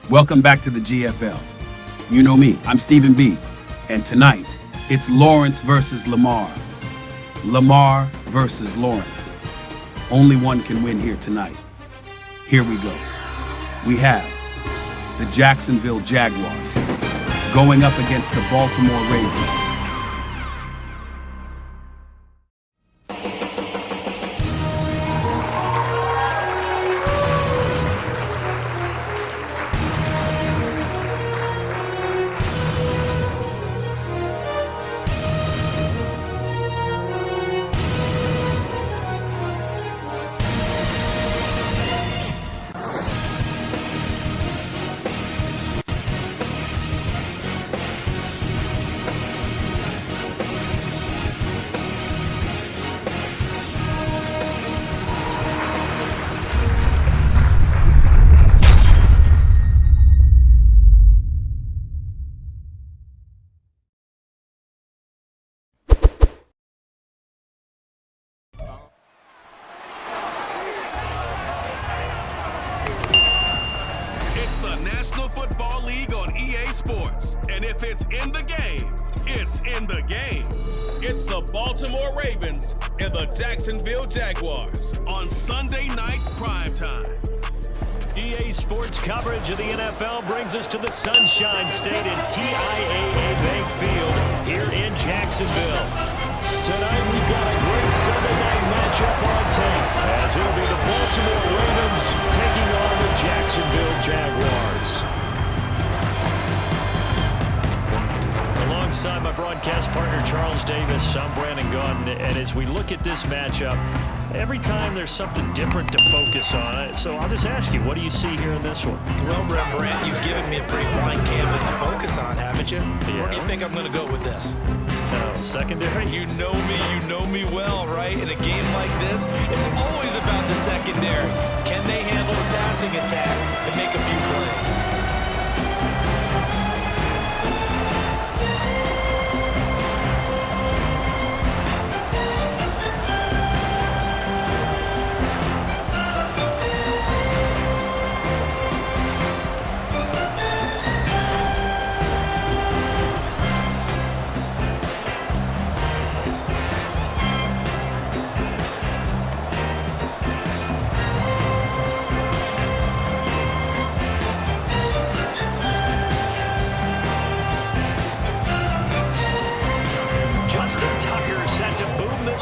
Welcome back to the GFL. You know me, I'm Stephen B. And tonight, it's Lawrence versus Lamar. Lamar versus Lawrence. Only one can win here tonight. Here we go. We have the Jacksonville Jaguars going up against the Baltimore Ravens. Football League on EA Sports, and if it's in the game, it's in the game. It's the Baltimore Ravens and the Jacksonville Jaguars on Sunday night primetime. EA Sports coverage of the NFL brings us to the Sunshine State and TIAA Bank Field here in Jacksonville. Tonight we've got a great Sunday night matchup on tape, as it'll be the Baltimore Ravens taking on the Jacksonville Jaguars. Alongside my broadcast partner Charles Davis, I'm Brandon Gunn, and as we look at this matchup, every time there's something different to focus on. So I'll just ask you, what do you see here in this one? Well, Brent, you've given me a pretty blank canvas to focus on, haven't you? Yeah. Where do you think I'm going to go with this? Secondary? You know me well, right? In a game like this, it's always about the secondary. Can they handle the passing attack and make a few plays?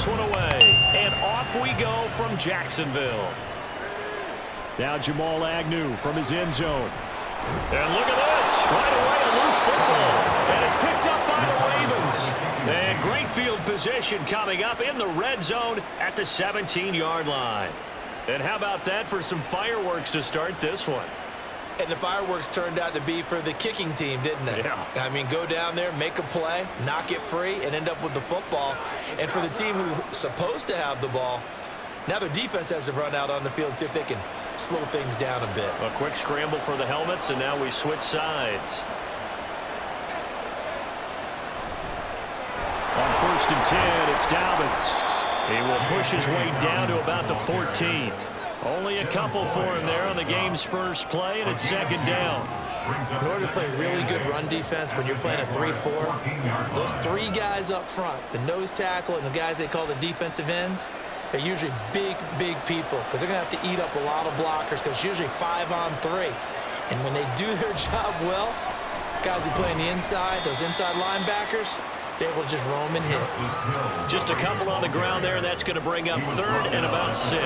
One away, and off we go from Jacksonville. Now Jamal Agnew from his end zone. And look at this, right away a loose football, and it's picked up by the Ravens. And great field position coming up in the red zone at the 17-yard line. And how about that for some fireworks to start this one? And the fireworks turned out to be for the kicking team, didn't they? Yeah. I mean, go down there, make a play, knock it free, and end up with the football. And for the team who's supposed to have the ball, now their defense has to run out on the field and see if they can slow things down a bit. A quick scramble for the helmets, and now we switch sides. On 1st and 10, it's Dobbins. He will push his way down to about the 14. Only a couple for him there on the game's first play, and it's second down. In order to play really good run defense when you're playing a 3-4, those three guys up front, the nose tackle and the guys they call the defensive ends, they're usually big people because they're going to have to eat up a lot of blockers because it's usually 5-on-3. And when they do their job well, guys who play on the inside, those inside linebackers, they will just roam and hit. Just a couple on the ground there. That's going to bring up 3rd and about 6.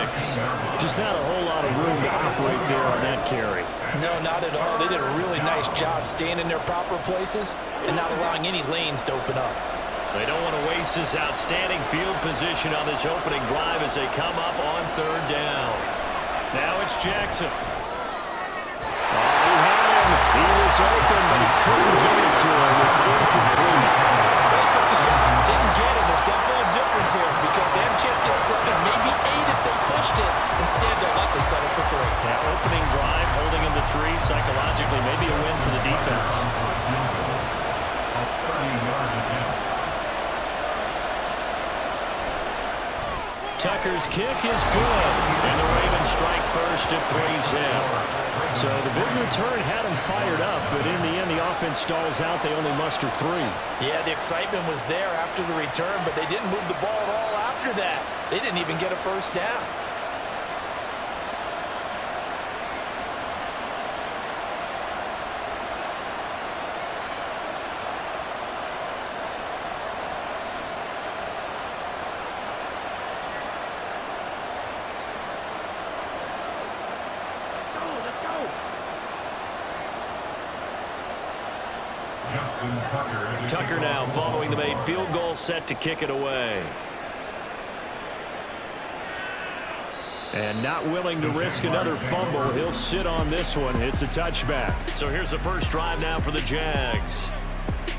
Just not a whole lot of room to operate there on that carry. No, not at all. They did a really nice job staying in their proper places and not allowing any lanes to open up. They don't want to waste this outstanding field position on this opening drive as they come up on 3rd down. Now it's Jackson. Oh, he had him. He was open, but he couldn't get it to him. It's incomplete. They took the shot, didn't get it. There's definitely a difference here because they had a chance to get 7, maybe 8 if they pushed it. Instead, they'll likely settle for 3. That opening drive, holding him to 3, psychologically, maybe a win for the defense. Tucker's kick is good, and the Ravens strike first at 3-0. So the big return had them fired up, but in the end, the offense stalls out. They only muster 3. Yeah, the excitement was there after the return, but they didn't move the ball at all after that. They didn't even get a first down. Tucker now following the made field goal, set to kick it away. And not willing to risk another fumble. He'll sit on this one. It's a touchback. So here's the first drive now for the Jags.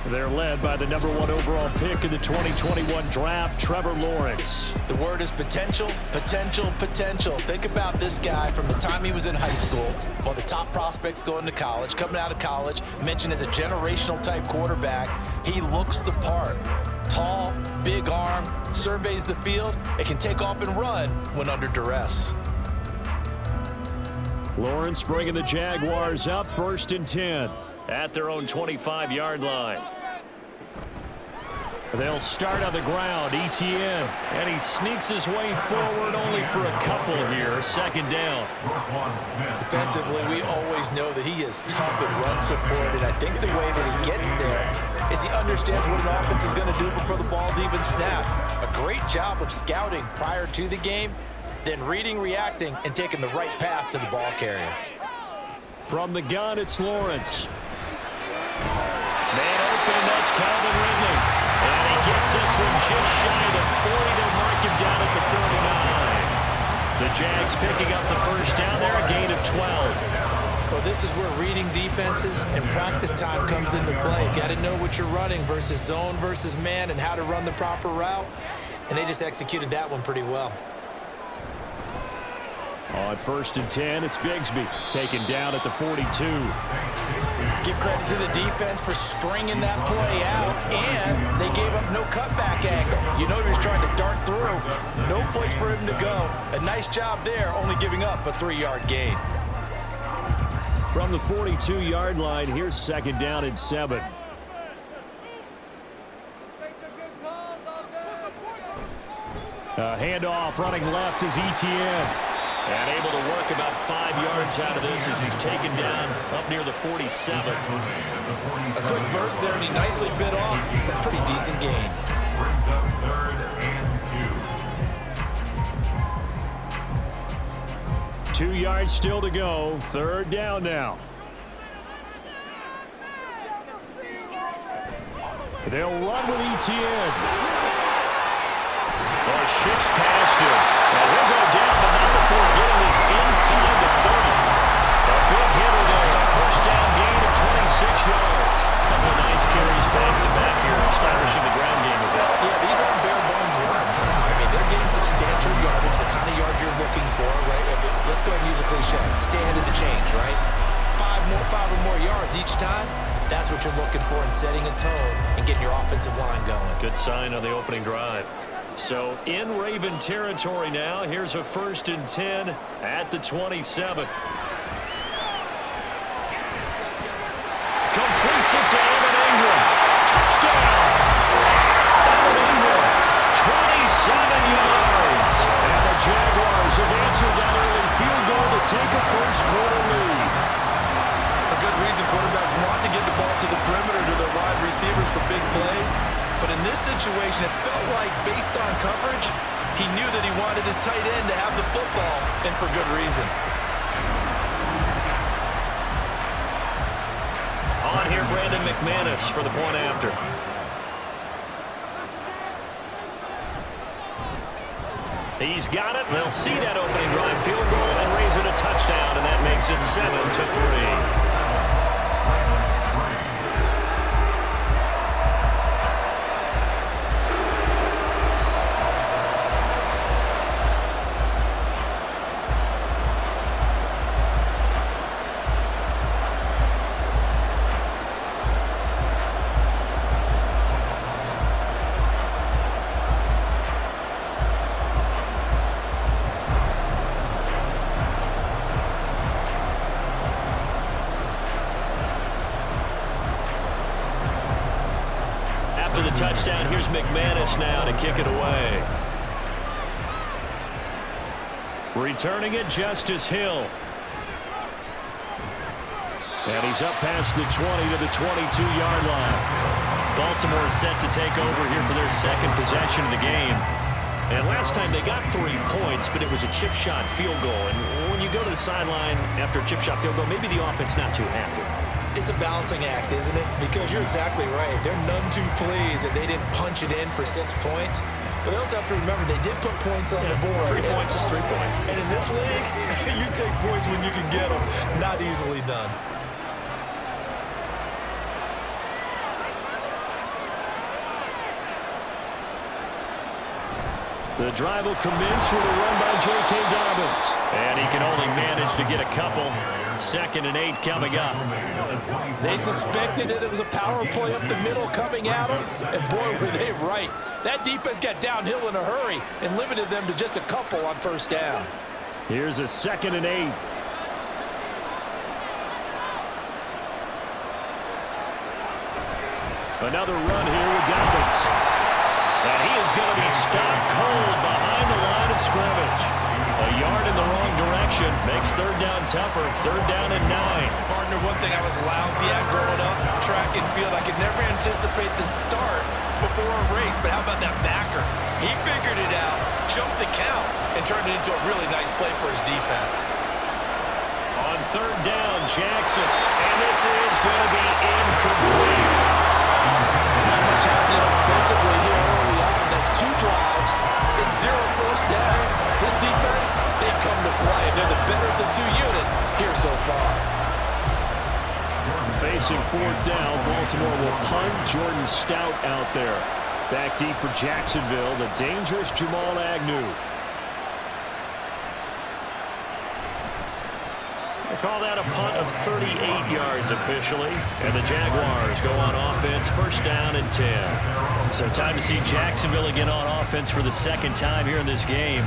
They're led by the #1 overall pick in the 2021 draft, Trevor Lawrence. The word is potential, potential, potential. Think about this guy from the time he was in high school, one of the top prospects going to college, coming out of college, mentioned as a generational type quarterback. He looks the part. Tall, big arm, surveys the field, and can take off and run when under duress. Lawrence bringing the Jaguars up 1st and 10 at their own 25-yard line. They'll start on the ground. ETN, and he sneaks his way forward only for a couple here. 2nd down. Defensively, we always know that he is tough and run support, and I think the way that he gets there is he understands what an offense is going to do before the ball's even snapped. A great job of scouting prior to the game, then reading, reacting, and taking the right path to the ball carrier. From the gun, it's Lawrence. Man open, that's Calvin Ridley. And he gets this one just shy of the 40. They'll mark him down at the 39. The Jags picking up the first down there, a gain of 12. Well, this is where reading defenses and practice time comes into play. Got to know what you're running versus zone versus man and how to run the proper route. And they just executed that one pretty well. On 1st and 10, it's Bigsby taken down at the 42. Give credit to the defense for stringing that play out, and they gave up no cutback angle. You know he was trying to dart through. No place for him to go. A nice job there, only giving up a 3-yard gain. From the 42-yard line, here's 2nd down and 7. Handoff running left is ETN. And able to work about 5 yards out of this as he's taken down up near the 47. A quick burst there, and he nicely bit off. A pretty decent gain. Brings up 3rd and 2. 2 yards still to go. 3rd down now. They'll run with ETN. Oh, shifts past him. And he'll go down, but not before getting this inside the 30. A big hitter there. 1st down gain of 26 yards. A couple of nice carries back-to-back here, establishing the ground game a bit. Yeah, these aren't bare-bones runs. No, I mean, they're getting substantial yardage, the kind of yards you're looking for, right? Let's go ahead and use a cliche. Stay ahead of the change, right? 5 or more yards each time. That's what you're looking for in setting a tone and getting your offensive line going. Good sign on the opening drive. So in Raven territory now. Here's a 1st and 10 at the 27. Completes it to Evan Ingram. Touchdown! Evan Ingram, 27 yards. And the Jaguars have answered that early field goal to take a first-quarter lead. For good reason, quarterbacks want to get the ball to the perimeter to their wide receivers for big plays. But in this situation, it felt like, based on coverage, he knew that he wanted his tight end to have the football, and for good reason. On here, Brandon McManus for the point after. He's got it. They'll see that opening drive field goal and raise it a touchdown, and that makes it 7-3. after the touchdown. Here's McManus now to kick it away. Returning it, Justice Hill. And he's up past the 20 to the 22-yard line. Baltimore set to take over here for their second possession of the game. And last time they got 3 points, but it was a chip shot field goal. And when you go to the sideline after a chip shot field goal, maybe the offense not too happy. It's a balancing act, isn't it? Because you're exactly right. They're none too pleased that they didn't punch it in for 6 points. But they also have to remember they did put points on the board. 3 points is 3 points. And in this league, you take points when you can get them. Not easily done. The drive will commence with a run by J.K. Dobbins. And he can only manage to get a couple. 2nd and 8 coming up. They suspected that it was a power play up the middle coming at them. And boy, were they right. That defense got downhill in a hurry and limited them to just a couple on 1st down. Here's a 2nd and 8. Another run here with Dobbins. And he is going to be stopped cold behind the line of scrimmage. A yard in the wrong direction makes 3rd down tougher. 3rd down and 9. Partner, one thing I was lousy at growing up, track and field, I could never anticipate the start before a race, but how about that backer? He figured it out, jumped the count, and turned it into a really nice play for his defense. On 3rd down, Jackson. And this is going to be incomplete. Not much happening offensively here early on. That's 2 drives and 0 1st downs. This defense, they come to play. They're the better of the 2 units here so far. Facing 4th down, Baltimore will punt. Jordan Stout out there. Back deep for Jacksonville, the dangerous Jamal Agnew. They call that a punt of 38 yards officially. And the Jaguars go on offense, 1st down and 10. So time to see Jacksonville again on offense for the 2nd time here in this game.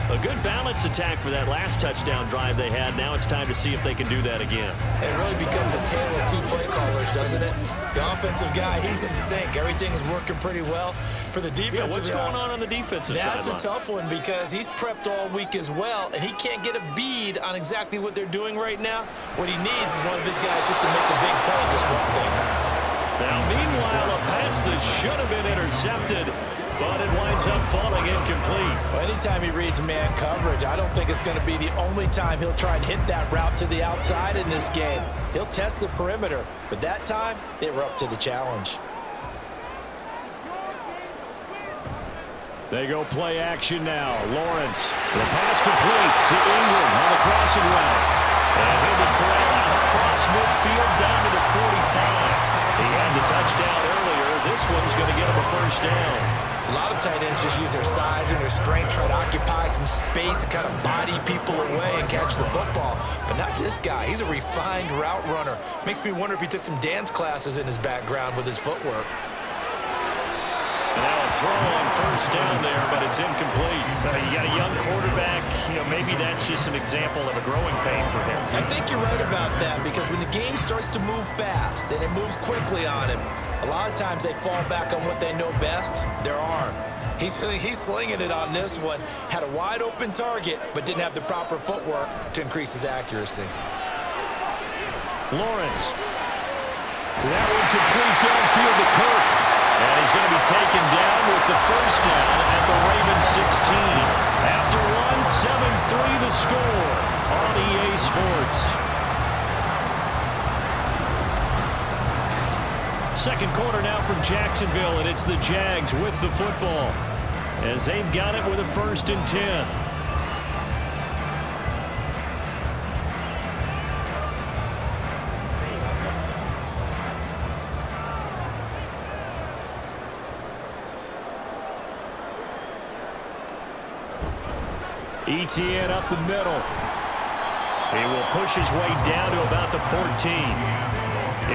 A good balance attack for that last touchdown drive they had. Now it's time to see if they can do that again. It really becomes a tale of 2 play callers, doesn't it? The offensive guy, he's in sync. Everything is working pretty well. For the defensive Yeah, what's going on the defensive side? That's a tough one because he's prepped all week as well, and he can't get a bead on exactly what they're doing right now. What he needs is one of his guys just to make a big play and disrupt things. Now, meanwhile, a pass that should have been intercepted, but it winds up falling incomplete. Well, anytime he reads man coverage, I don't think it's going to be the only time he'll try and hit that route to the outside in this game. He'll test the perimeter, but that time, they were up to the challenge. They go play action now. Lawrence, the pass complete to Ingram on the crossing route. And he'll be corralled across midfield down to the 45. He had the touchdown earlier. This one's going to get him a 1st down. A lot of tight ends just use their size and their strength, try to occupy some space and kind of body people away and catch the football. But not this guy. He's a refined route runner. Makes me wonder if he took some dance classes in his background with his footwork. Now a throw on 1st down there, but it's incomplete. You got a young quarterback. Maybe that's just an example of a growing pain for him. I think you're right about that because when the game starts to move fast and it moves quickly on him, a lot of times they fall back on what they know best, their arm. He's slinging it on this one. Had a wide open target, but didn't have the proper footwork to increase his accuracy. Lawrence. That one complete downfield to Kirk. And he's going to be taken down with the 1st down at the Ravens 16. After one, 7-3 the score on EA Sports. 2nd quarter now from Jacksonville, and it's the Jags with the football as they've got it with a 1st and 10. ETN up the middle. He will push his way down to about the 14.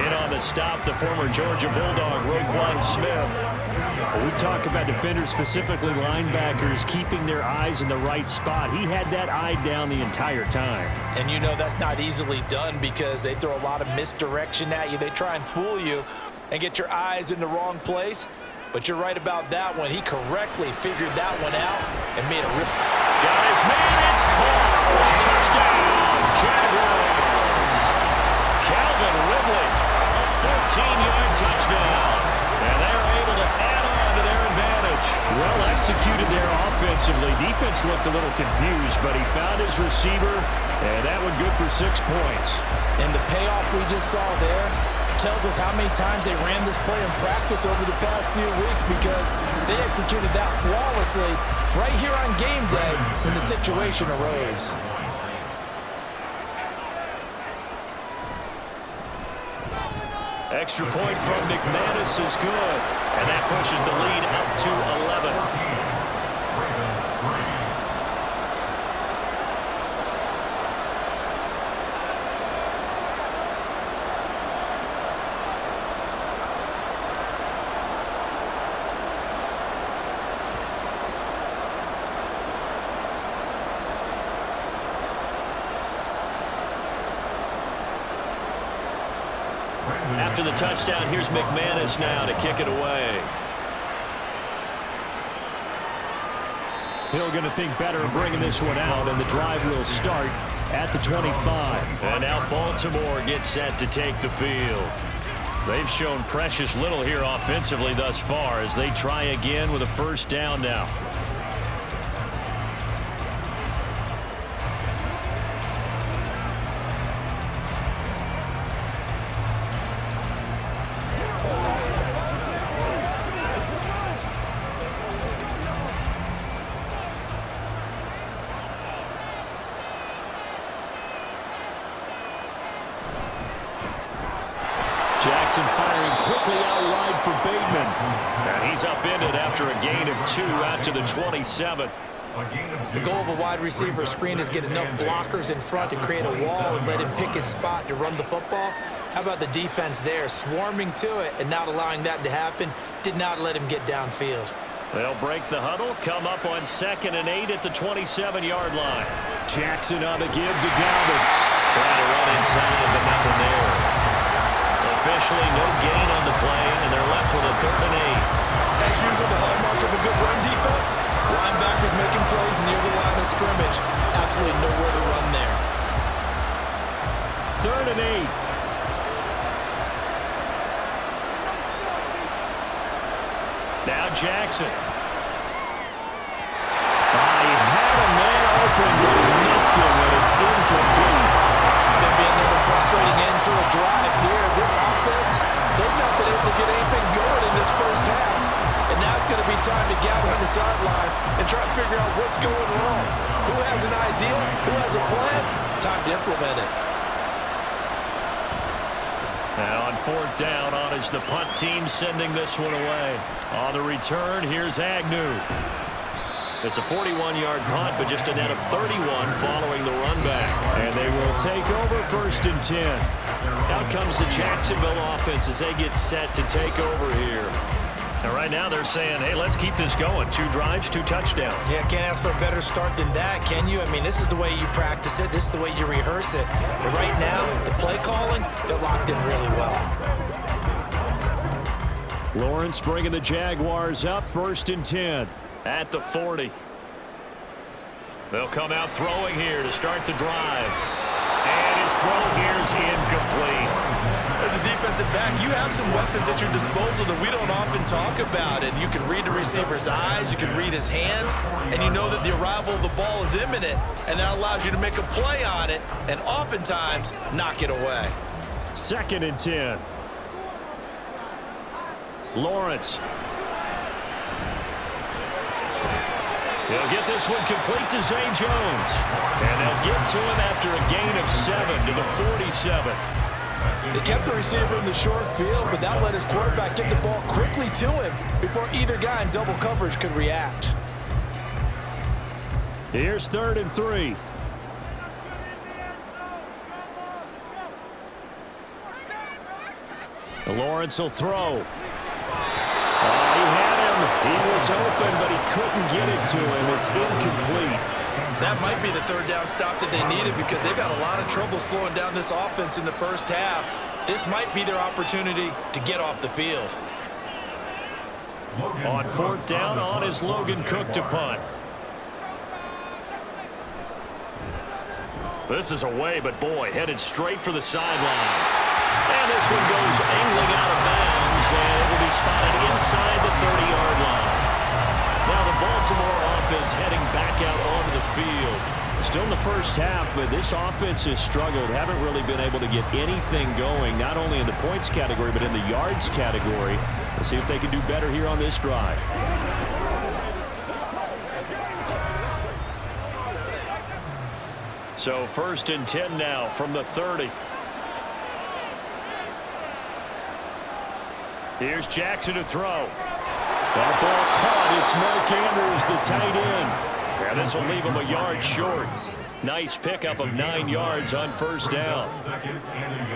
In on the stop, the former Georgia Bulldog, Roquan Smith. We talk about defenders, specifically linebackers, keeping their eyes in the right spot. He had that eye down the entire time. And you know that's not easily done because they throw a lot of misdirection at you. They try and fool you and get your eyes in the wrong place. But you're right about that one. He correctly figured that one out and made it real. Got his man, it's caught. Touchdown, Jaguars. Calvin Ridley, a 14-yard touchdown. And they're able to add on to their advantage. Well executed there offensively. Defense looked a little confused, but he found his receiver, and that one good for 6 points. And the payoff we just saw there tells us how many times they ran this play in practice over the past few weeks, because they executed that flawlessly right here on game day when the situation arose. Extra point from McManus is good, and that pushes the lead up to 11. After the touchdown, here's McManus now to kick it away. Hill going to think better of bringing this one out, and the drive will start at the 25. And now Baltimore gets set to take the field. They've shown precious little here offensively thus far as they try again with a first down now. Jackson firing quickly out wide for Bateman. And he's upended after a gain of 2 out to the 27. The goal of a wide receiver screen is get enough blockers in front to create a wall and let him pick his spot to run the football. How about the defense there, swarming to it and not allowing that to happen? Did not let him get downfield. They'll break the huddle, come up on 2nd and 8 at the 27-yard line. Jackson on the give to Dobbins. Trying to run inside, but nothing there. Officially no gain on the play, and they're left with a 3rd and 8. As usual, the hallmark of a good run defense, linebackers making plays near the line of scrimmage. Absolutely nowhere to run there. 3rd and 8. Now Jackson. He had a man open, but he missed him, and it's incomplete. It's going to be another frustrating end to a drive here. This offense, they've not been able to get anything going in this first half. And now it's going to be time to gather on the sidelines and try to figure out what's going wrong. Who has an idea? Who has a plan? Time to implement it. Now on 4th down, on is the punt team sending this one away. On the return, here's Agnew. It's a 41-yard punt, but just a net of 31 following the run back. And they will take over 1st and 10. Out comes the Jacksonville offense as they get set to take over here. And right now they're saying, hey, let's keep this going. 2 drives, 2 touchdowns. Yeah, can't ask for a better start than that, can you? I mean, this is the way you practice it. This is the way you rehearse it. But right now, the play calling, they're locked in really well. Lawrence bringing the Jaguars up, 1st and 10 at the 40. They'll come out throwing here to start the drive. And his throw here is incomplete. As a defensive back, you have some weapons at your disposal that we don't often talk about. And you can read the receiver's eyes, you can read his hands, and you know that the arrival of the ball is imminent. And that allows you to make a play on it and oftentimes knock it away. 2nd and 10. Lawrence. They'll get this one complete to Zay Jones. And they'll get to him after a gain of 7 to the 47. They kept the receiver in the short field, but that let his quarterback get the ball quickly to him before either guy in double coverage could react. Here's 3rd and 3. Lawrence will throw. He had him. He was open, but he couldn't get it to him. It's incomplete. That might be the 3rd down stop that they needed because they've had a lot of trouble slowing down this offense in the first half. This might be their opportunity to get off the field. On 4th down, on is Logan Cook to punt. This is away, but boy, headed straight for the sidelines. And this one goes angling out of bounds, and it will be spotted inside the 30-yard line. Now the Baltimore offense heading back out onto the field. Still in the first half, but this offense has struggled. Haven't really been able to get anything going, not only in the points category, but in the yards category. Let's see if they can do better here on this drive. So 1st and 10 now from the 30. Here's Jackson to throw. That ball caught. It's Mark Andrews, the tight end. And this will leave him a yard short. Nice pickup of 9 yards on 1st down.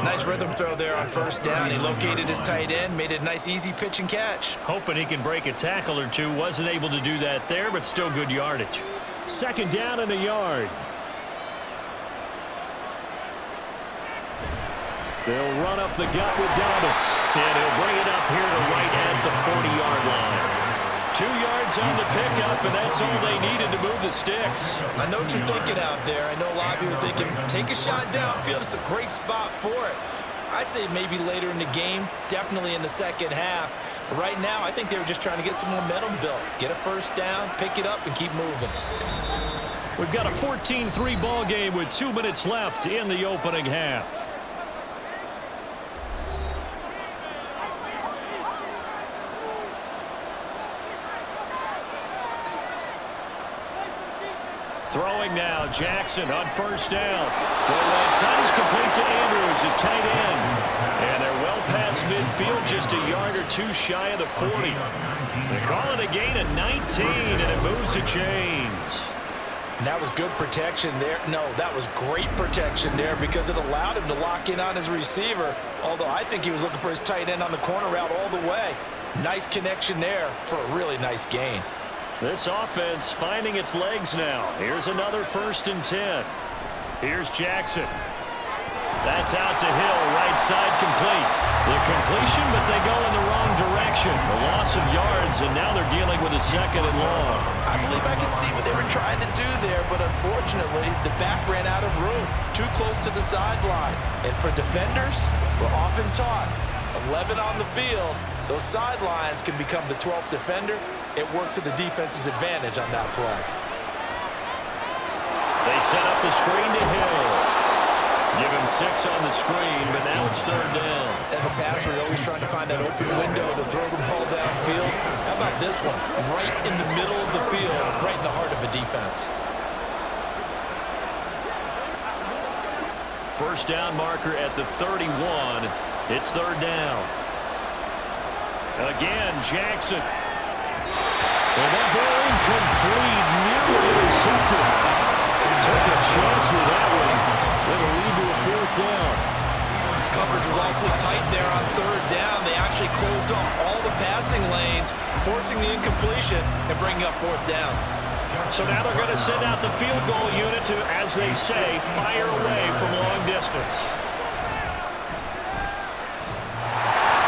Nice rhythm throw there on 1st down. He located his tight end, made it a nice easy pitch and catch. Hoping he can break a tackle or two. Wasn't able to do that there, but still good yardage. 2nd down and a yard. They'll run up the gut with Dobbins. And he'll bring it up here to right at the 40-yard line. 2 yards on the pickup, and that's all they needed to move the sticks. I know what you're thinking out there. I know a lot of you are thinking, take a shot downfield. It's a great spot for it. I'd say maybe later in the game, definitely in the second half. But right now, I think they were just trying to get some momentum built. Get a 1st down, pick it up, and keep moving. We've got a 14-3 ball game with 2 minutes left in the opening half. Throwing now, Jackson on 1st down. Throw right side is complete to Andrews, his tight end. And they're well past midfield, just a yard or two shy of the 40. They call it a gain of 19, and it moves the chains. And that was good protection there. No, that was great protection there because it allowed him to lock in on his receiver. Although I think he was looking for his tight end on the corner route all the way. Nice connection there for a really nice gain. This offense finding its legs now. Here's another 1st and 10. Here's Jackson. That's out to Hill, right side complete. The completion, but they go in the wrong direction. A loss of yards, and now they're dealing with a 2nd and long. I believe I could see what they were trying to do there, but unfortunately, the back ran out of room. Too close to the sideline. And for defenders, we're often taught, 11 on the field, those sidelines can become the 12th defender. It worked to the defense's advantage on that play. They set up the screen to Hill. Give him 6 on the screen, but now it's 3rd down. As a passer, you're always trying to find that open window to throw the ball downfield. How about this one? Right in the middle of the field, right in the heart of a defense. 1st down marker at the 31. It's 3rd down. Again, Jackson. And that ball incomplete, nearly intercepted. Took a chance with that one. It'll lead to a 4th down. Coverage was awfully tight there on 3rd down. They actually closed off all the passing lanes, forcing the incompletion and bringing up 4th down. So now they're going to send out the field goal unit to, as they say, fire away from long distance.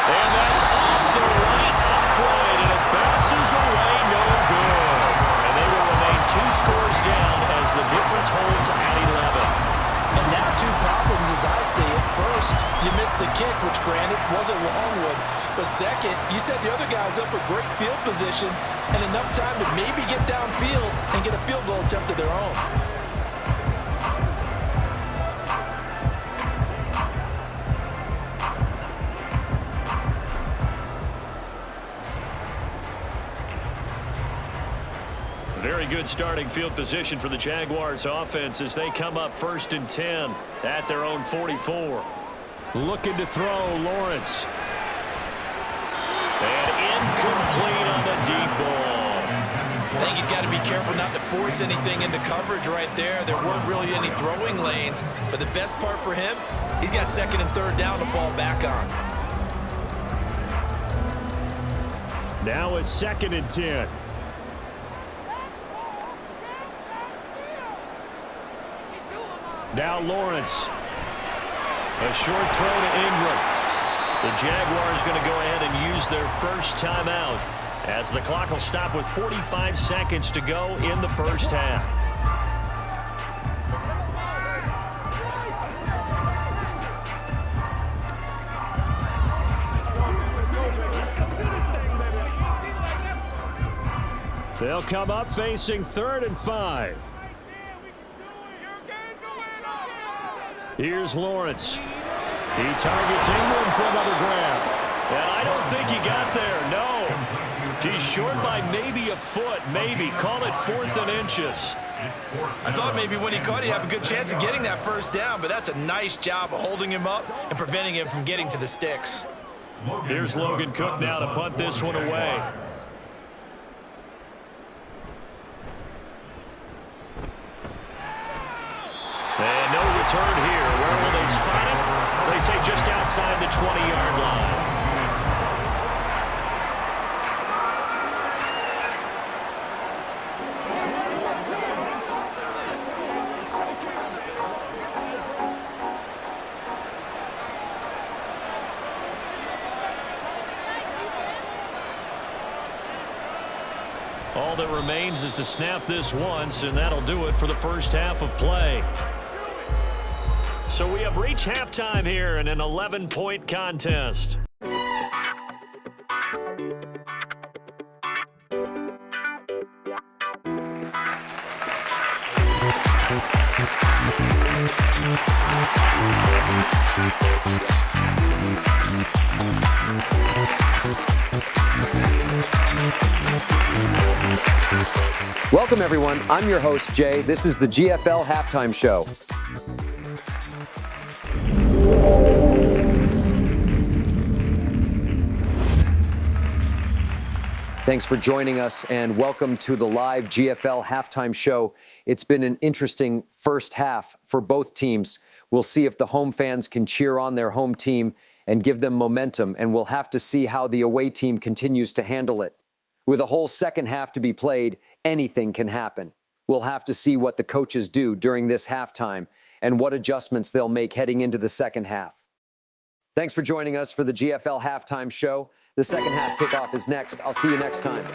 And that's off the right upright, and it bounces away, no good. And they will remain 2 scores down as the difference holds at 11. And now 2 problems as I see it. First, you missed the kick, which granted was a long one. But second, you set the other guys up with great field position and enough time to maybe get downfield and get a field goal attempt of their own. Very good starting field position for the Jaguars offense as they come up 1st and 10 at their own 44. Looking to throw, Lawrence. And incomplete on the deep ball. I think he's got to be careful not to force anything into coverage right there. There weren't really any throwing lanes, but the best part for him, he's got 2nd and 3rd down to fall back on. Now it's 2nd and 10. Now Lawrence. A short throw to Ingram. The Jaguars going to go ahead and use their first timeout as the clock will stop with 45 seconds to go in the first half. They'll come up facing 3rd and 5. Here's Lawrence. He targets Ingram for another grab. And I don't think he got there, no. He's short by maybe a foot, maybe. Call it 4th and inches. I thought maybe when he caught it, he'd have a good chance of getting that first down, but that's a nice job of holding him up and preventing him from getting to the sticks. Here's Logan Cook now to punt this one away. And no return here. Where will they spot it? They say just outside the 20-yard line. All that remains is to snap this once, and that'll do it for the first half of play. So we have reached halftime here in an 11-point contest. Welcome, everyone. I'm your host, Jay. This is the GFL Halftime Show. Thanks for joining us, and welcome to the live GFL Halftime Show. It's been an interesting first half for both teams. We'll see if the home fans can cheer on their home team and give them momentum, and we'll have to see how the away team continues to handle it. With a whole second half to be played, anything can happen. We'll have to see what the coaches do during this halftime and what adjustments they'll make heading into the second half. Thanks for joining us for the GFL Halftime Show. The second half kickoff is next. I'll see you next time.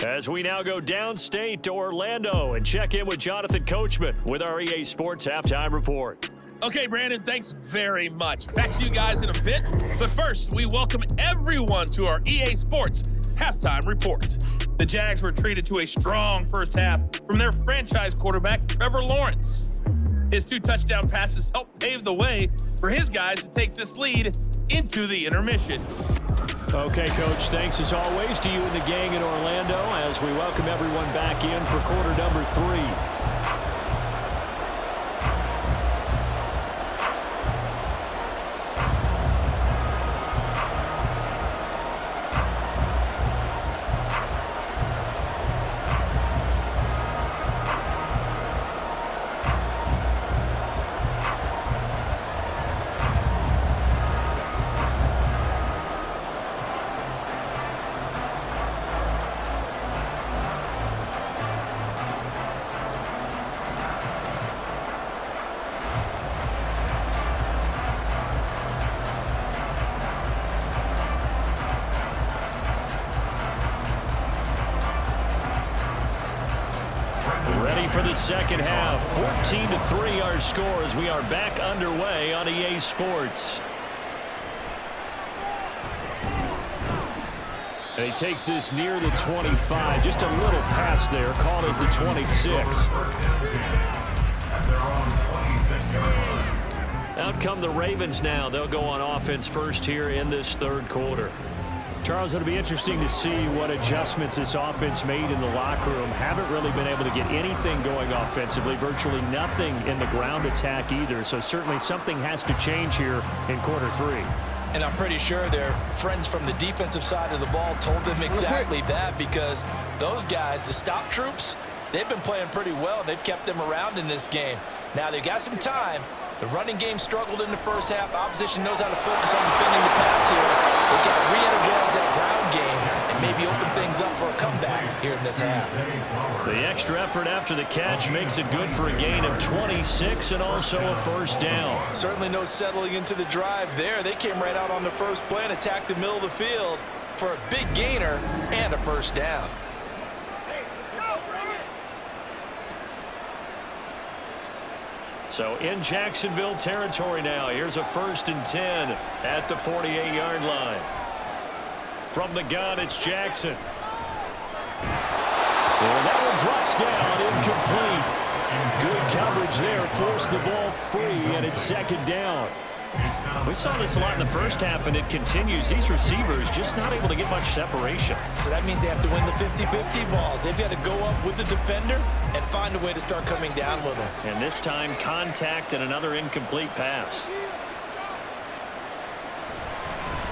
As we now go downstate to Orlando and check in with Jonathan Coachman with our EA Sports Halftime Report. Okay, Brandon, thanks very much. Back to you guys in a bit. But first, we welcome everyone to our EA Sports Halftime Report. The Jags were treated to a strong first half from their franchise quarterback, Trevor Lawrence. His 2 touchdown passes helped pave the way for his guys to take this lead into the intermission. Okay, Coach, thanks as always to you and the gang in Orlando as we welcome everyone back in for quarter number 3. for the second half. 14-3 our score as we are back underway on EA Sports. And he takes this near the 25. Just a little pass there. Called it the 26. Out come the Ravens now. They'll go on offense first here in this third quarter. Charles, it'll be interesting to see what adjustments this offense made in the locker room. Haven't really been able to get anything going offensively. Virtually nothing in the ground attack either. So certainly something has to change here in quarter three. And I'm pretty sure their friends from the defensive side of the ball told them exactly that, because those guys, the stop troops, they've been playing pretty well. They've kept them around in this game. Now they got some time. The running game struggled in the first half. Opposition knows how to focus on defending the pass here. They've got to re-energize that ground game and maybe open things up for a comeback here in this half. The extra effort after the catch makes it good for a gain of 26 and also a first down. Certainly no settling into the drive there. They came right out on the first play and attacked the middle of the field for a big gainer and a first down. So in Jacksonville territory now. Here's a 1st and 10 at the 48-yard line. From the gun, it's Jackson. And that one drops down, incomplete. Good coverage there, forced the ball free, and it's second down. We saw this a lot in the first half, and it continues. These receivers just not able to get much separation. So that means they have to win the 50-50 balls. They've got to go up with the defender and find a way to start coming down with them. And this time, contact and another incomplete pass.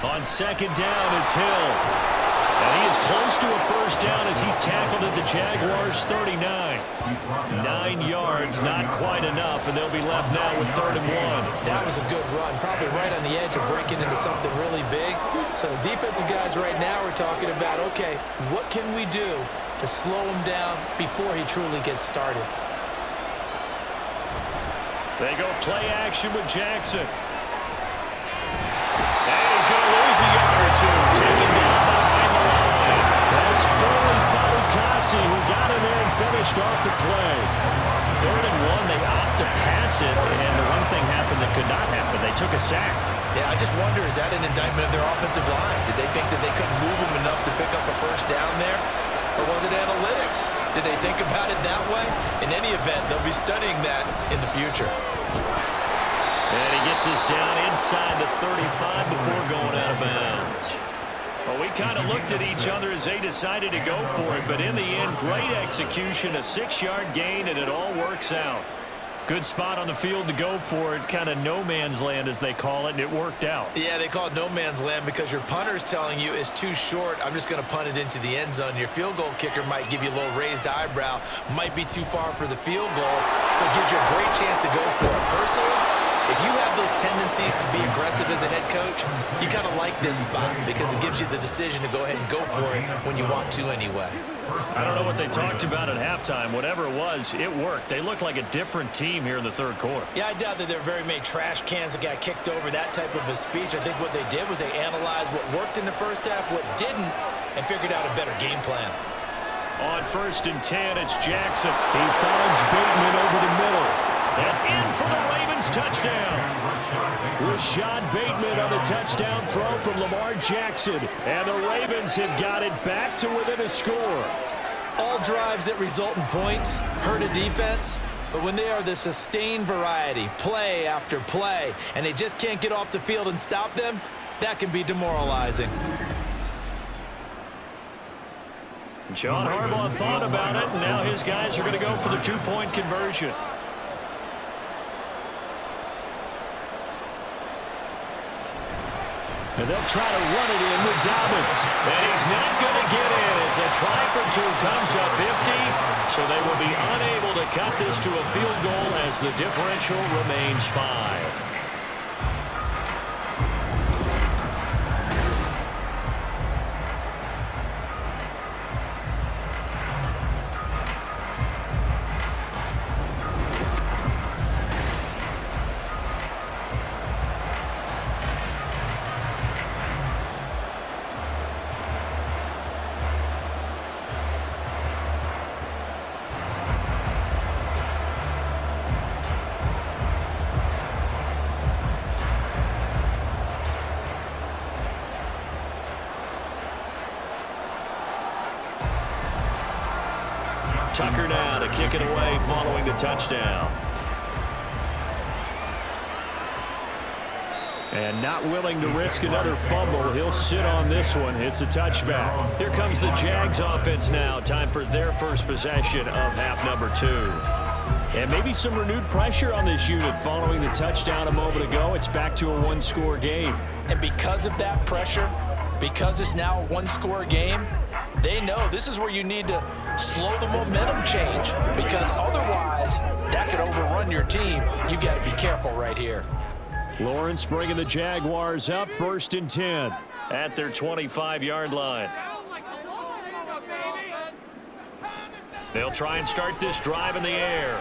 On second down, it's Hill. And he is close to a first down as he's tackled at the Jaguars' 39. 9 yards, not quite enough, and they'll be left now with 3rd and 1. That was a good run, probably right on the edge of breaking into something really big. So the defensive guys right now are talking about, okay, what can we do to slow him down before he truly gets started? They go play action with Jackson. And he's going to lose a yard or two, taken down behind the line. That's Foley Fatukasi who got in there and finished off the play. 3rd and 1, they opt to pass it, and the one thing happened that could not happen. They took a sack. Yeah, I just wonder, is that an indictment of their offensive line? Did they think that they couldn't move him enough to pick up a first down there? Or was it analytics? Did they think about it that way? In any event, they'll be studying that in the future. And he gets us down inside the 35 before going out of bounds. Well, we kind of looked at each other as they decided to go for it, but in the end, great execution, a 6-yard gain, and it all works out. Good spot on the field to go for it, kind of no man's land as they call it, and it worked out. Yeah, they call it no man's land because your punter's telling you it's too short. I'm just going to punt it into the end zone. Your field goal kicker might give you a little raised eyebrow, might be too far for the field goal, so it gives you a great chance to go for it. Personally, if you have those tendencies to be aggressive as a head coach, you kind of like this spot because it gives you the decision to go ahead and go for it when you want to anyway. I don't know what they talked about at halftime. Whatever it was, it worked. They look like a different team here in the third quarter. Yeah, I doubt that there were very many trash cans that got kicked over, that type of a speech. I think what they did was they analyzed what worked in the first half, what didn't, and figured out a better game plan. On 1st and 10, it's Jackson. He finds Bateman over the middle. And in for the Ravens touchdown. Rashad Bateman on the touchdown throw from Lamar Jackson. And the Ravens have got it back to within a score. All drives that result in points hurt a defense, but when they are the sustained variety, play after play, and they just can't get off the field and stop them, that can be demoralizing. John Harbaugh thought about it, and now his guys are going to go for the 2-point conversion. And they'll try to run it in with Dobbins. And he's not going to get in as a try for 2 comes up empty. So they will be unable to cut this to a field goal as the differential remains 5. Tucker now to kick it away following the touchdown. And not willing to risk another fumble. He'll sit on this one. It's a touchback. Here comes the Jags offense now. Time for their first possession of half number 2. And maybe some renewed pressure on this unit following the touchdown a moment ago. It's back to a one-score game. And because of that pressure, because it's now a one-score game, they know this is where you need to slow the momentum change, because otherwise that could overrun your team. You've got to be careful right here. Lawrence bringing the Jaguars up 1st and 10 at their 25-yard line. They'll try and start this drive in the air.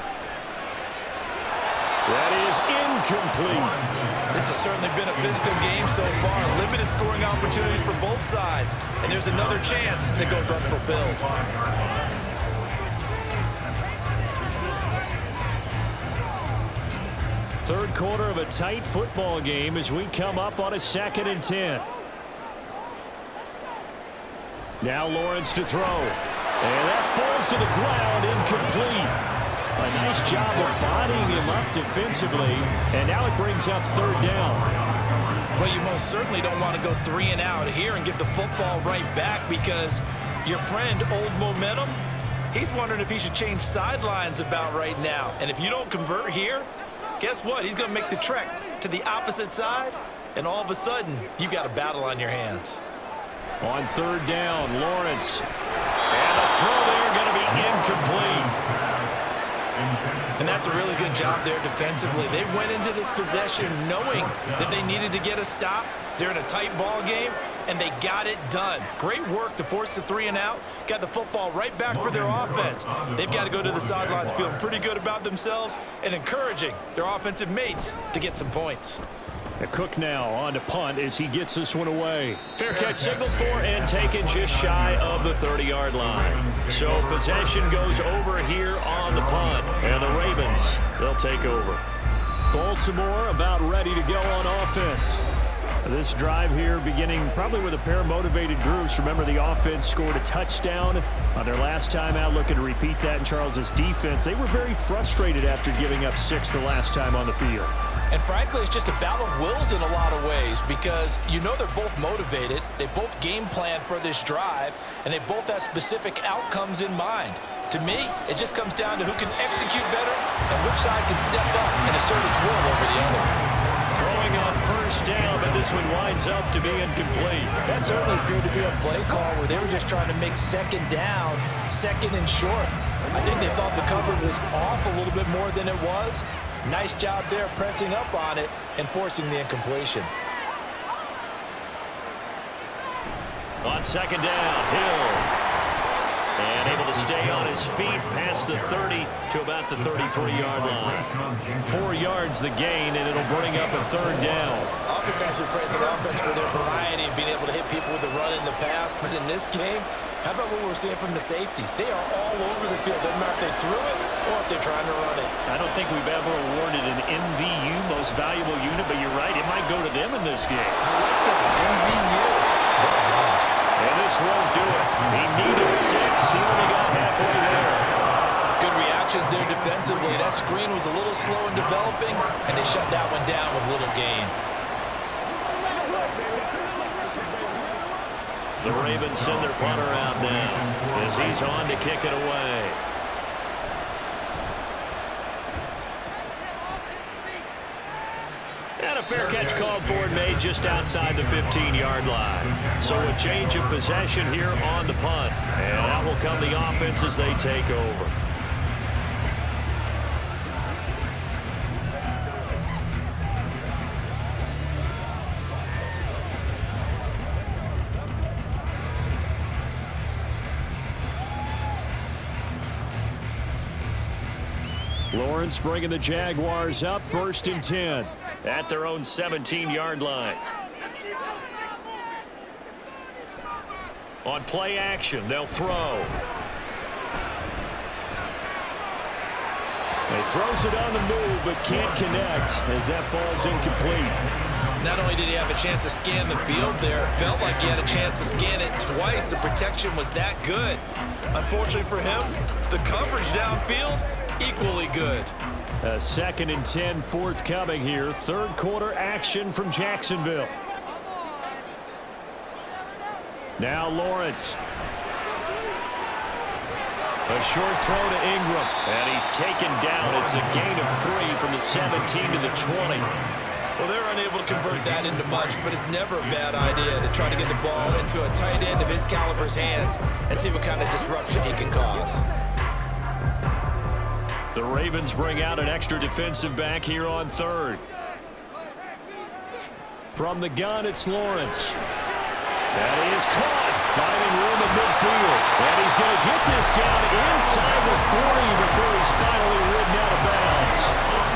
That is incomplete. This has certainly been a physical game so far. Limited scoring opportunities for both sides. And there's another chance that goes unfulfilled. Third quarter of a tight football game as we come up on a 2nd and 10. Now Lawrence to throw. And that falls to the ground, incomplete. A nice job of bodying him up defensively. And now it brings up 3rd down. Well, you most certainly don't want to go 3 and out here and give the football right back, because your friend, Old Momentum, he's wondering if he should change sidelines about right now. And if you don't convert here, guess what? He's going to make the trek to the opposite side, and all of a sudden, you've got a battle on your hands. On 3rd down, Lawrence. And the throw there going to be incomplete. And that's a really good job there defensively. They went into this possession knowing that they needed to get a stop. They're in a tight ball game, and they got it done. Great work to force the 3 and out. Got the football right back for their offense. They've got to go to the sidelines feeling pretty good about themselves and encouraging their offensive mates to get some points. A Cook now on to punt as he gets this one away. Fair catch signaled for and taken just shy of the 30-yard line. So possession goes over here on the punt. And the Ravens, they'll take over. Baltimore about ready to go on offense. This drive here beginning probably with a pair of motivated groups. Remember, the offense scored a touchdown on their last time out. Looking to repeat that in Charles's defense. They were very frustrated after giving up 6 the last time on the field. And frankly, it's just a battle of wills in a lot of ways, because you know they're both motivated. They both game plan for this drive, and they both have specific outcomes in mind. To me, it just comes down to who can execute better and which side can step up and assert its will over the other. Throwing on 1st down, but this one winds up to be incomplete. That certainly appeared to be a play call where they were just trying to make 2nd down, 2nd and short. I think they thought the coverage was off a little bit more than it was. Nice job there pressing up on it and forcing the incompletion. On 2nd down, Hill. And able to stay on his feet past the 30 to about the 33-yard line. 4 yards the gain, and it'll bring up a 3rd down. Oftentimes we praise an offense for their variety of being able to hit people with the run in the pass, but in this game, how about what we're seeing from the safeties? They are all over the field. Doesn't matter if they threw it or if they're trying to run it. I don't think we've ever awarded an MVU, most valuable unit, but you're right, it might go to them in this game. I like that, MVU. Well done. And this won't do it. He needed 6. He only got halfway there. Good reactions there defensively. That screen was a little slow in developing, and they shut that one down with little gain. The Ravens send their punter out now as he's on to kick it away. And a fair catch called for and made just outside the 15-yard line. So a change of possession here on the punt. And out will come the offense as they take over. Lawrence bringing the Jaguars up 1st and 10 at their own 17-yard line. On play action, they'll throw. He throws it on the move, but can't connect as that falls incomplete. Not only did he have a chance to scan the field there, it felt like he had a chance to scan it twice. The protection was that good. Unfortunately for him, the coverage downfield, equally good. A 2nd and 10 forthcoming here. Third quarter action from Jacksonville. Now Lawrence. A short throw to Ingram. And he's taken down. It's a gain of 3 from the 17 to the 20. Well, they're unable to convert that into much, but it's never a bad idea to try to get the ball into a tight end of his caliber's hands and see what kind of disruption he can cause. The Ravens bring out an extra defensive back here on 3rd. From the gun, it's Lawrence. That is caught. Finding room in midfield. And he's going to get this down inside the 40 before he's finally ridden out of bounds.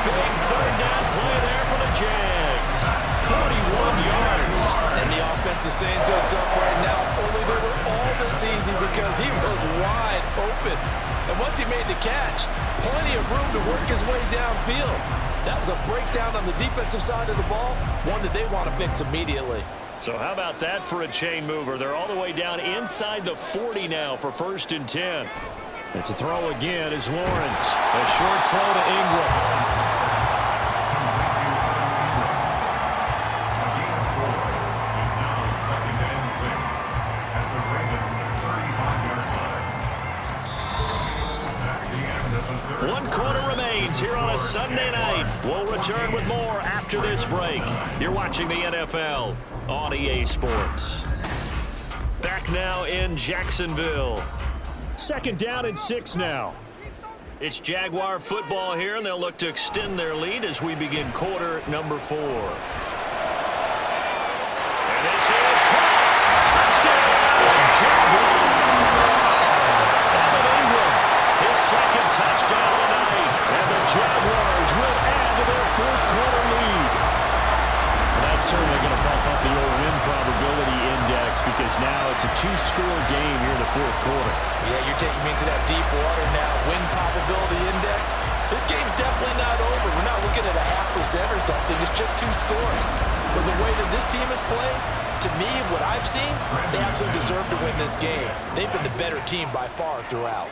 Big 3rd down play there for the Jags. 41 yards. And the offense is saying to itself right now, only they were all this easy because he was wide open. And once he made the catch, plenty of room to work his way downfield. That was a breakdown on the defensive side of the ball, one that they want to fix immediately. So how about that for a chain mover? They're all the way down inside the 40 now for 1st and 10. And to throw again is Lawrence. A short throw to Ingram. Here on a Sunday night. We'll return with more after this break. You're watching the NFL on EA Sports. Back now in Jacksonville. 2nd down and 6 now. It's Jaguar football here, and they'll look to extend their lead as we begin quarter number 4. And this is caught. Touchdown! Jaguars! Evan Ingram, his 2nd touchdown of the night. And the Jaguars will add to their 4th quarter lead. That's certainly going to bump up the old win probability index because now it's a 2-score game here in the 4th quarter. Yeah, you're taking me into that deep water now. Win probability index. This game's definitely not over. We're not looking at a 0.5% or something. It's just 2 scores. But the way that this team has played, to me, what I've seen, they absolutely deserve to win this game. They've been the better team by far throughout.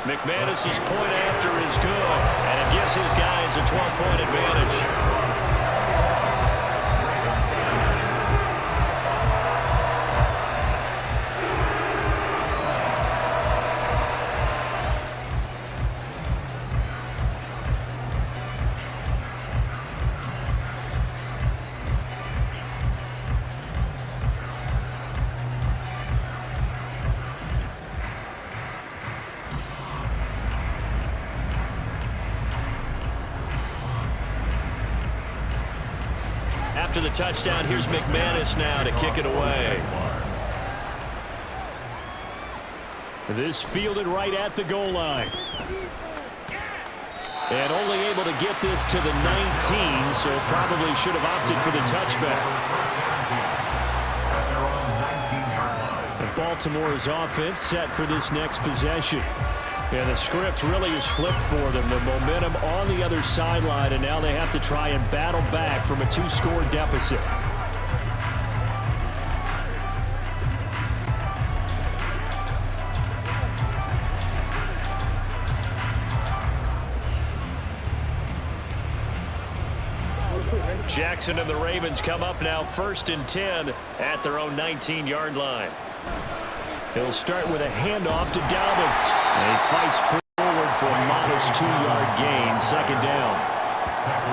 McManus's point after is good, and it gives his guys a 12-point advantage. After the touchdown, here's McManus now to kick it away. This fielded right at the goal line. And only able to get this to the 19, so probably should have opted for the touchback. And Baltimore's offense set for this next possession. And the script really is flipped for them. The momentum on the other sideline, and now they have to try and battle back from a 2-score deficit. Jackson and the Ravens come up now 1st and 10 at their own 19-yard line. He'll start with a handoff to Dalvin. And he fights forward for a modest 2-yard gain, 2nd down.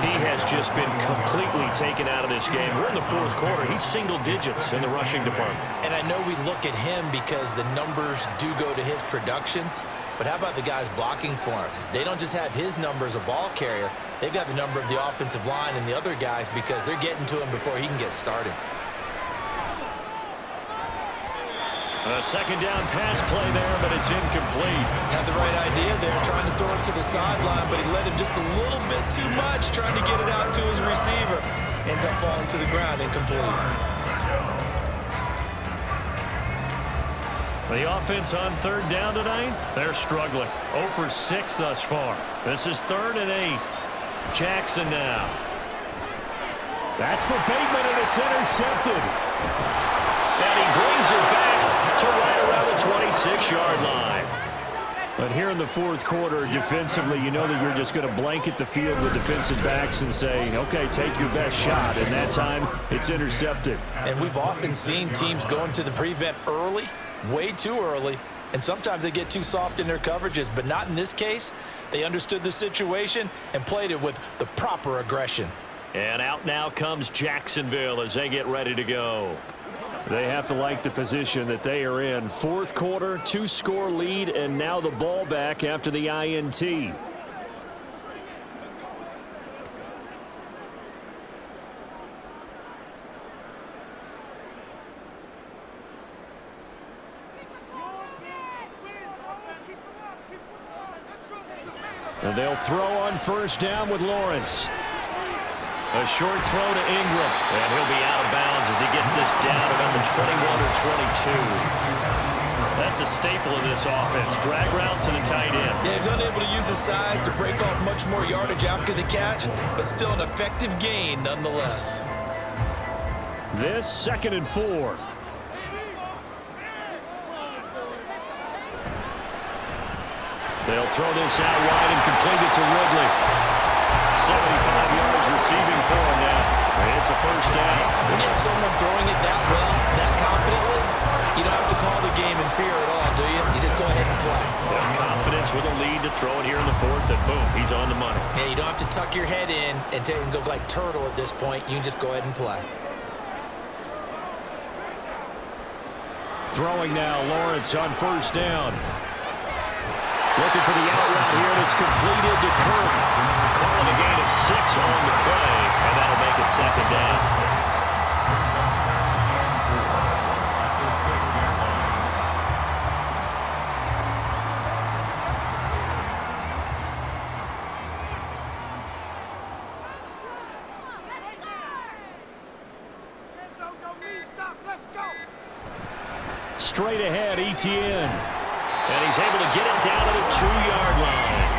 He has just been completely taken out of this game. We're in the 4th quarter. He's single digits in the rushing department. And I know we look at him because the numbers do go to his production. But how about the guys blocking for him? They don't just have his number as a ball carrier. They've got the number of the offensive line and the other guys because they're getting to him before he can get started. A 2nd down pass play there, but it's incomplete. Had the right idea there, trying to throw it to the sideline, but he let him just a little bit too much, trying to get it out to his receiver. Ends up falling to the ground, incomplete. The offense on 3rd down tonight, they're struggling. 0 for 6 thus far. This is 3rd and 8. Jackson now. That's for Bateman, and it's intercepted. And he brings it back to right around the 26-yard line. But here in the fourth quarter, defensively, you know that you're just going to blanket the field with defensive backs and say, okay, take your best shot. And that time, it's intercepted. And we've often seen teams go into the prevent early, way too early, and sometimes they get too soft in their coverages, but not in this case. They understood the situation and played it with the proper aggression. And out now comes Jacksonville as they get ready to go. They have to like the position that they are in. Fourth quarter, 2-score lead, and now the ball back after the INT. And they'll throw on first down with Lawrence. A short throw to Ingram, and he'll be out of bounds as he gets this down about the 21 or 22. That's a staple of this offense. Drag route to the tight end. Yeah, he's unable to use his size to break off much more yardage after the catch, but still an effective gain nonetheless. This 2nd and 4. They'll throw this out wide and complete it to Ridley. 75 yards receiving for him now. And it's a first down. When you have someone throwing it that well, that confidently, you don't have to call the game in fear at all, do you? You just go ahead and play. Yeah, confidence with a lead to throw it here in the fourth, and boom, he's on the money. Yeah, you don't have to tuck your head in and go like turtle at this point. You can just go ahead and play. Throwing now, Lawrence on first down. Looking for the out route here, and it's completed to Kirk. Calling a gain of 6 on the play, and that'll make it 2nd down. Straight ahead, Etienne. And he's able to get it down to the 2-yard line.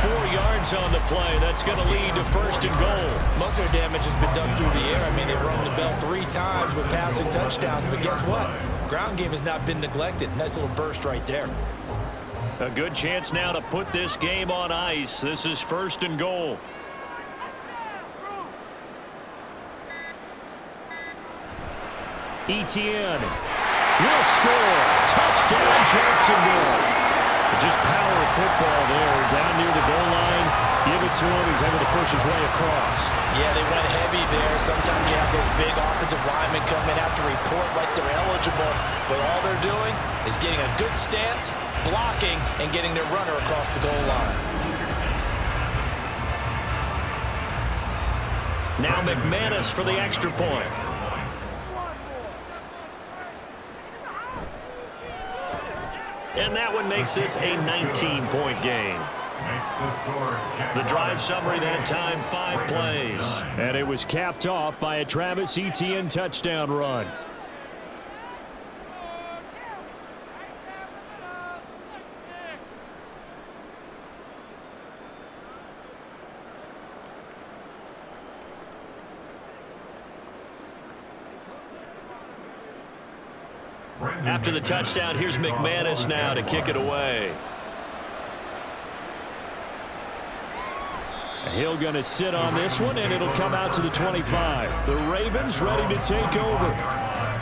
4 yards on the play. That's going to lead to 1st and goal. Muscle damage has been done through the air. I mean, they've rung the bell 3 times with passing touchdowns. But guess what? Ground game has not been neglected. Nice little burst right there. A good chance now to put this game on ice. This is 1st and goal. Etienne will score. Touchdown, Jacksonville. Just power of football there. Down near the goal line. Give it to him. He's able to push his way across. Yeah, they went heavy there. Sometimes you have those big offensive linemen come in after report like they're eligible. But all they're doing is getting a good stance, blocking, and getting their runner across the goal line. Now McManus for the extra point. And that one makes this a 19-point game. The drive summary that time, 5 plays. And it was capped off by a Travis Etienne touchdown run. After the touchdown, here's McManus now to kick it away. Hill going to sit on this one, and it'll come out to the 25. The Ravens ready to take over.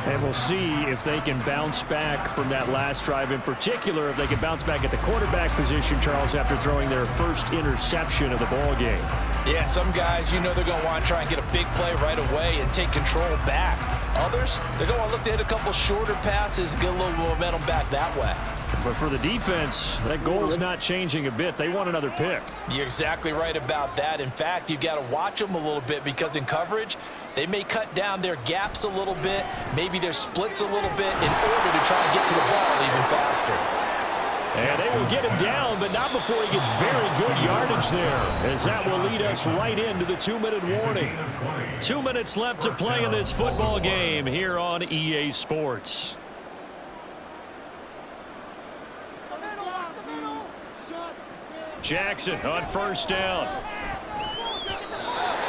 And we'll see if they can bounce back from that last drive. In particular, if they can bounce back at the quarterback position, Charles, after throwing their first interception of the ball game. Yeah, some guys, you know they're going to want to try and get a big play right away and take control back. Others, they're going to look to hit a couple shorter passes, get a little momentum back that way. But for the defense, that goal's not changing a bit. They want another pick. You're exactly right about that. In fact, you've got to watch them a little bit because in coverage, they may cut down their gaps a little bit, maybe their splits a little bit in order to try and get to the ball even faster. And they will get him down, but not before he gets very good yardage there, as that will lead us right into the 2-minute warning. 2 minutes left to play in this football game here on EA Sports. Jackson on first down.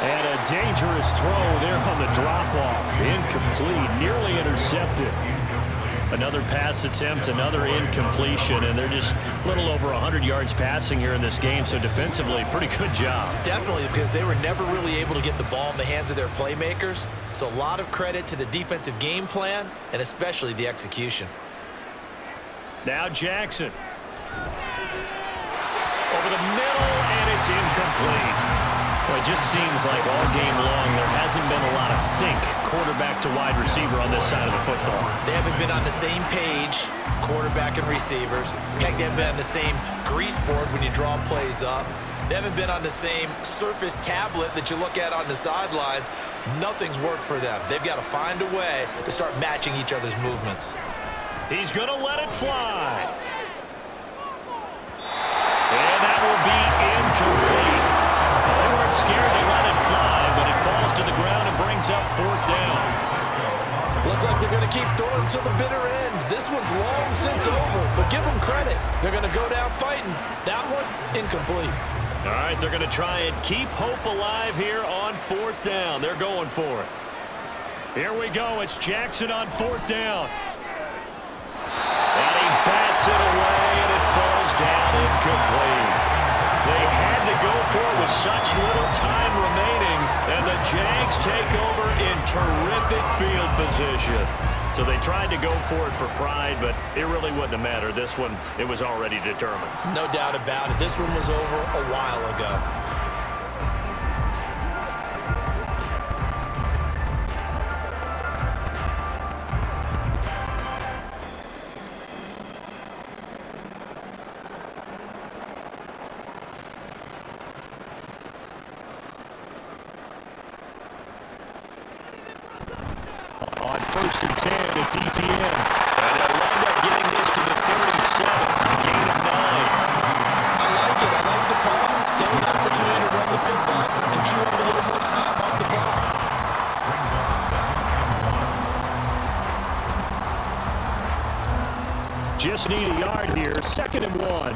And a dangerous throw there on the drop-off. Incomplete, nearly intercepted. Another pass attempt, another incompletion, and they're just a little over 100 yards passing here in this game, so defensively, pretty good job. Definitely, because they were never really able to get the ball in the hands of their playmakers, so a lot of credit to the defensive game plan and especially the execution. Now Jackson. Over the middle, and it's incomplete. Well, it just seems like all game long there hasn't been a lot of sync quarterback to wide receiver on this side of the football. They haven't been on the same page, quarterback and receivers. Heck, they haven't been on the same grease board when you draw plays up. They haven't been on the same surface tablet that you look at on the sidelines. Nothing's worked for them. They've got to find a way to start matching each other's movements. He's going to let it fly. And that will be incomplete. They weren't scared to let it fly, but it falls to the ground and brings up 4th down. Looks like they're going to keep throwing to the bitter end. This one's long since over, but give them credit. They're going to go down fighting. That one, incomplete. All right, they're going to try and keep hope alive here on 4th down. They're going for it. Here we go. It's Jackson on 4th down. And he bats it away, and it falls down incomplete. They had to go for it with such little time remaining, and the Jags take over in terrific field position. So they tried to go for it for pride, but it really wouldn't have mattered. This one, it was already determined. No doubt about it. This one was over a while ago. On 1st and 10, it's ETN. And they'll wind up getting this to the 37, gain of 9. I like it. I like the call. Still an opportunity to run the football and chew up a little more time off the clock. Just need a yard here, 2nd and 1.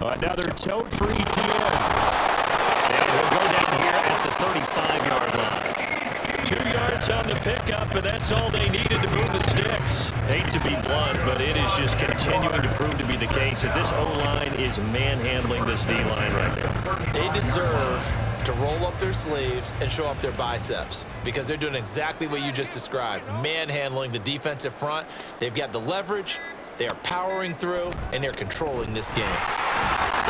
Another tote for ETN. And we'll go down here at the 35-yard line. 2 yards on the pickup, and that's all they needed to move the sticks. Hate to be blunt, but it is just continuing to prove to be the case that this O-line is manhandling this D-line right now. They deserve to roll up their sleeves and show up their biceps because they're doing exactly what you just described, manhandling the defensive front. They've got the leverage, they are powering through, and they're controlling this game.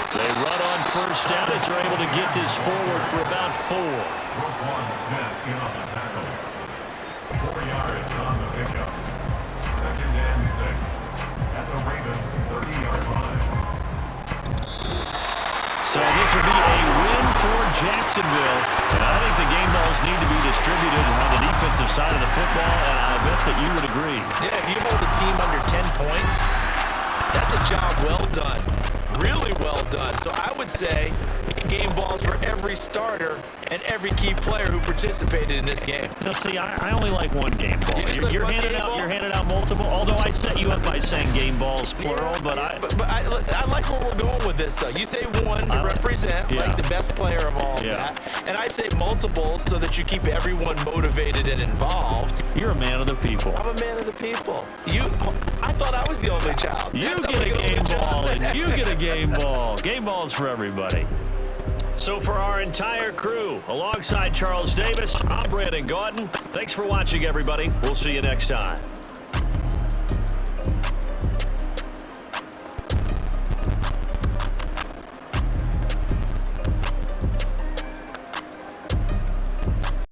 They run on 1st down as they're able to get this forward for about 4. Roquan Smith in on the tackle. 4 yards on the pickup. 2nd and 6 at the Ravens' 30-yard line. So this will be a win for Jacksonville. And I think the game balls need to be distributed on the defensive side of the football, and I bet that you would agree. Yeah, if you hold a team under 10 points, that's a job well done. Really well done. So I would say game balls for every starter and every key player who participated in this game. Now, see, I only like one game ball. You're handing out multiple. Although I set you up by saying game balls plural, yeah, but I like where we're going with this. You say one to represent like the best player of all that, and I say multiple so that you keep everyone motivated and involved. You're a man of the people. I'm a man of the people. I thought I was the only child. You get a game ball, and you get a game ball. Game balls for everybody. So for our entire crew, alongside Charles Davis, I'm Brandon Gaudin. Thanks for watching, everybody. We'll see you next time.